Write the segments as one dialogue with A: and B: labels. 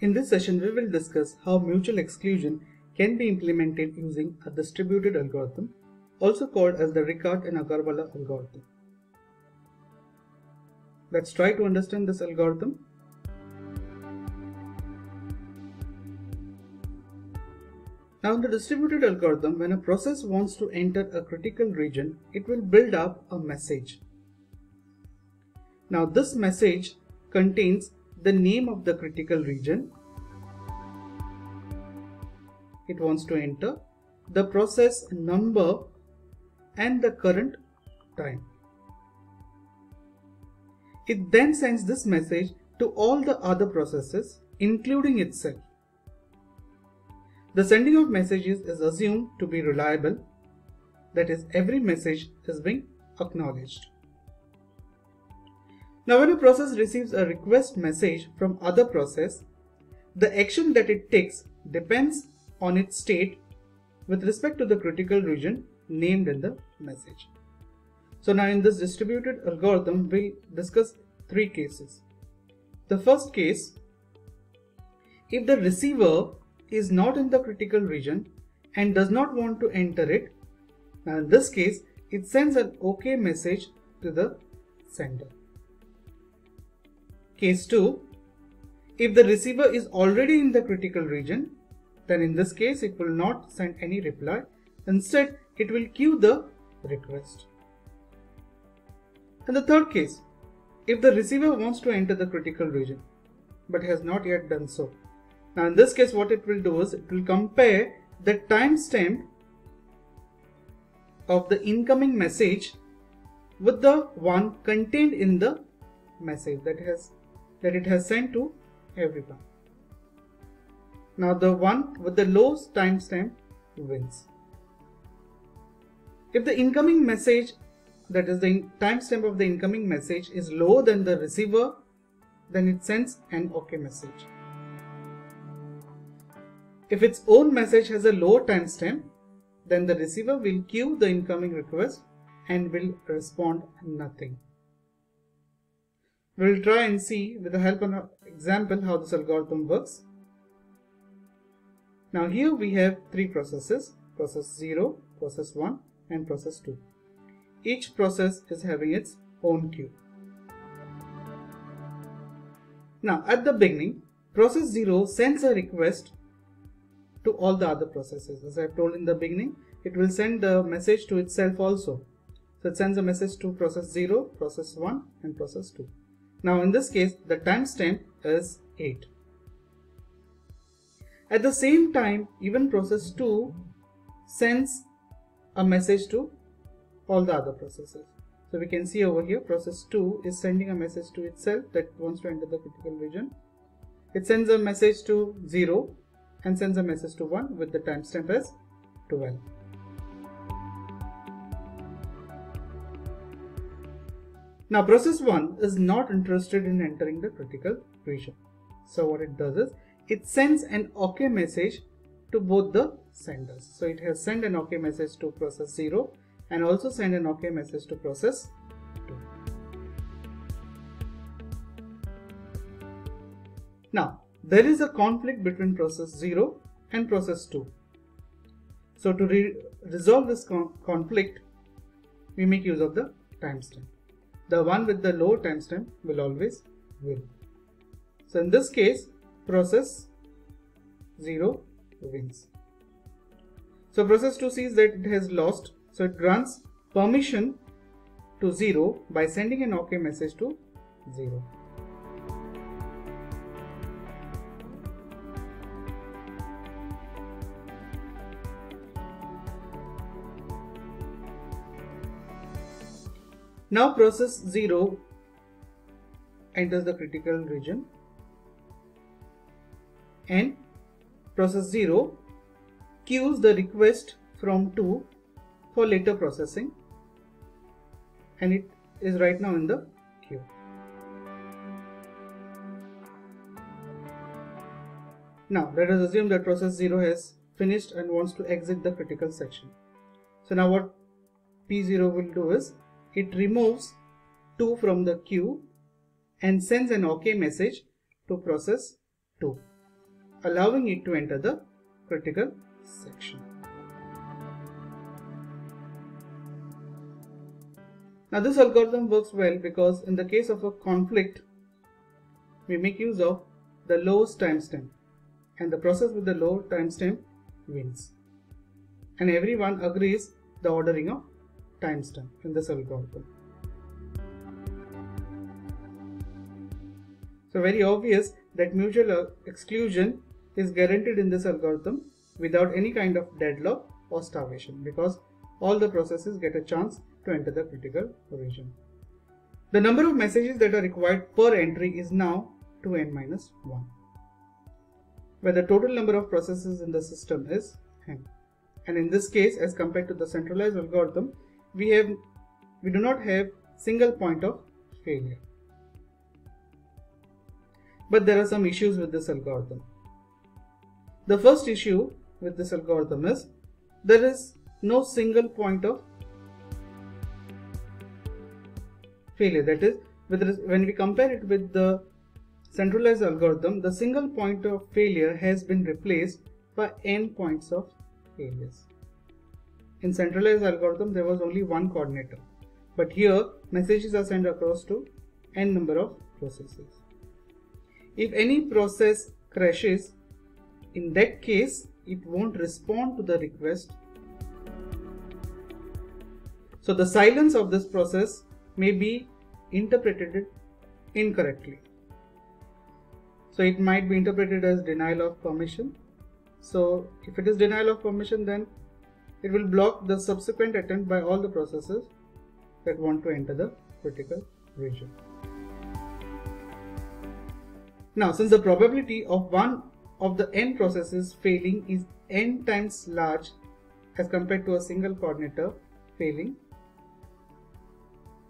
A: In this session, we will discuss how mutual exclusion can be implemented using a distributed algorithm, also called as the Ricard and Agarwala algorithm. Let's try to understand this algorithm. Now, in the distributed algorithm, when a process wants to enter a critical region, it will build up a message. Now, this message contains the name of the critical region it wants to enter, the process number, and the current time. It then sends this message to all the other processes, including itself. The sending of messages is assumed to be reliable, that is, every message is being acknowledged. Now, when a process receives a request message from other process, the action that it takes depends on its state with respect to the critical region named in the message. So now in this distributed algorithm, we'll discuss three cases. The first case, if the receiver is not in the critical region and does not want to enter it, now in this case, it sends an OK message to the sender. Case 2, if the receiver is already in the critical region, then in this case it will not send any reply. Instead, it will queue the request. And the third case, if the receiver wants to enter the critical region but has not yet done so. Now in this case, what it will do is it will compare the timestamp of the incoming message with the one contained in the message that it has sent to everyone. Now the one with the lowest timestamp wins. If the incoming message, that is the timestamp of the incoming message, is lower than the receiver, then it sends an OK message. If its own message has a lower timestamp, then the receiver will queue the incoming request and will respond nothing. We will try and see with the help of an example how this algorithm works. Now here we have three processes, process 0, process 1 and process 2. Each process is having its own queue. Now at the beginning, process 0 sends a request to all the other processes. As I have told in the beginning, it will send the message to itself also. So it sends a message to process 0, process 1 and process 2. Now in this case, the timestamp is 8. At the same time, even process 2 sends a message to all the other processes. So we can see over here, process 2 is sending a message to itself that wants to enter the critical region. It sends a message to 0 and sends a message to 1 with the timestamp as 12. Now process 1 is not interested in entering the critical region. So what it does is, it sends an OK message to both the senders. So it has sent an OK message to process 0 and also sent an OK message to process 2. Now there is a conflict between process 0 and process 2. So to resolve this conflict, we make use of the timestamp. The one with the low timestamp will always win. So in this case, process 0 wins. So process 2 sees that it has lost, so it grants permission to 0 by sending an OK message to 0. Now process 0 enters the critical region and process 0 queues the request from 2 for later processing, and it is right now in the queue. Now let us assume that process 0 has finished and wants to exit the critical section. So now what P0 will do is, it removes 2 from the queue and sends an OK message to process 2 allowing it to enter the critical section. Now this algorithm works well because in the case of a conflict, we make use of the lowest timestamp, and the process with the low timestamp wins. And everyone agrees the ordering of timestamp in this algorithm. So very obvious that mutual exclusion is guaranteed in this algorithm without any kind of deadlock or starvation, because all the processes get a chance to enter the critical region. The number of messages that are required per entry is now 2n-1, where the total number of processes in the system is n. And in this case, as compared to the centralized algorithm, we do not have single point of failure. But there are some issues with this algorithm. The first issue with this algorithm is there is no single point of failure. That is, when we compare it with the centralized algorithm, the single point of failure has been replaced by n points of failures. In centralized algorithm, there was only one coordinator, but here messages are sent across to n number of processes. If any process crashes, in that case, it won't respond to the request. So the silence of this process may be interpreted incorrectly. So it might be interpreted as denial of permission. So if it is denial of permission, then it will block the subsequent attempt by all the processes that want to enter the critical region. Now, since the probability of one of the n processes failing is n times large as compared to a single coordinator failing,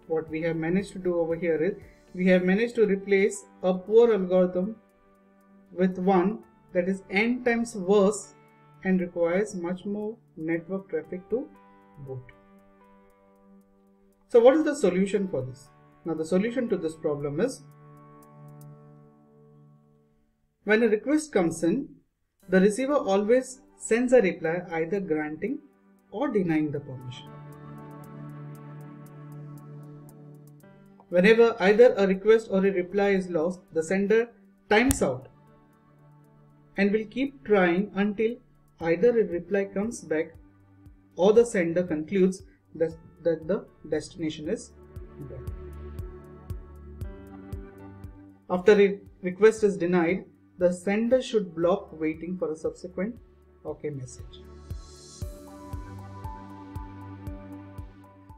A: what we have managed to do over here is we have managed to replace a poor algorithm with one that is n times worse and requires much more network traffic to boot. So what is the solution for this? Now the solution to this problem is, when a request comes in, the receiver always sends a reply either granting or denying the permission. Whenever either a request or a reply is lost, the sender times out and will keep trying until either a reply comes back or the sender concludes that the destination is there. After a request is denied, the sender should block waiting for a subsequent OK message.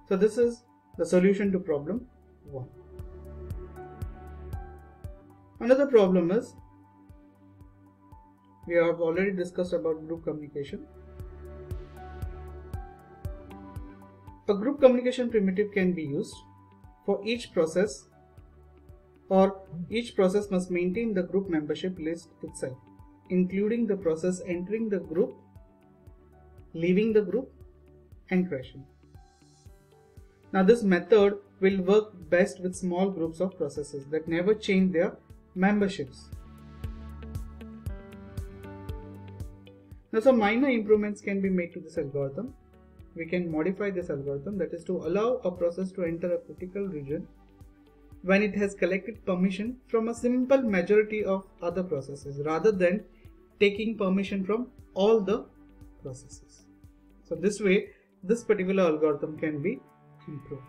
A: So this is the solution to problem 1. Another problem is, we have already discussed about group communication. A group communication primitive can be used for each process, or each process must maintain the group membership list itself, including the process entering the group, leaving the group, and crashing. Now this method will work best with small groups of processes that never change their memberships. Now some minor improvements can be made to this algorithm. We can modify this algorithm, that is to allow a process to enter a critical region when it has collected permission from a simple majority of other processes rather than taking permission from all the processes. So this way, this particular algorithm can be improved.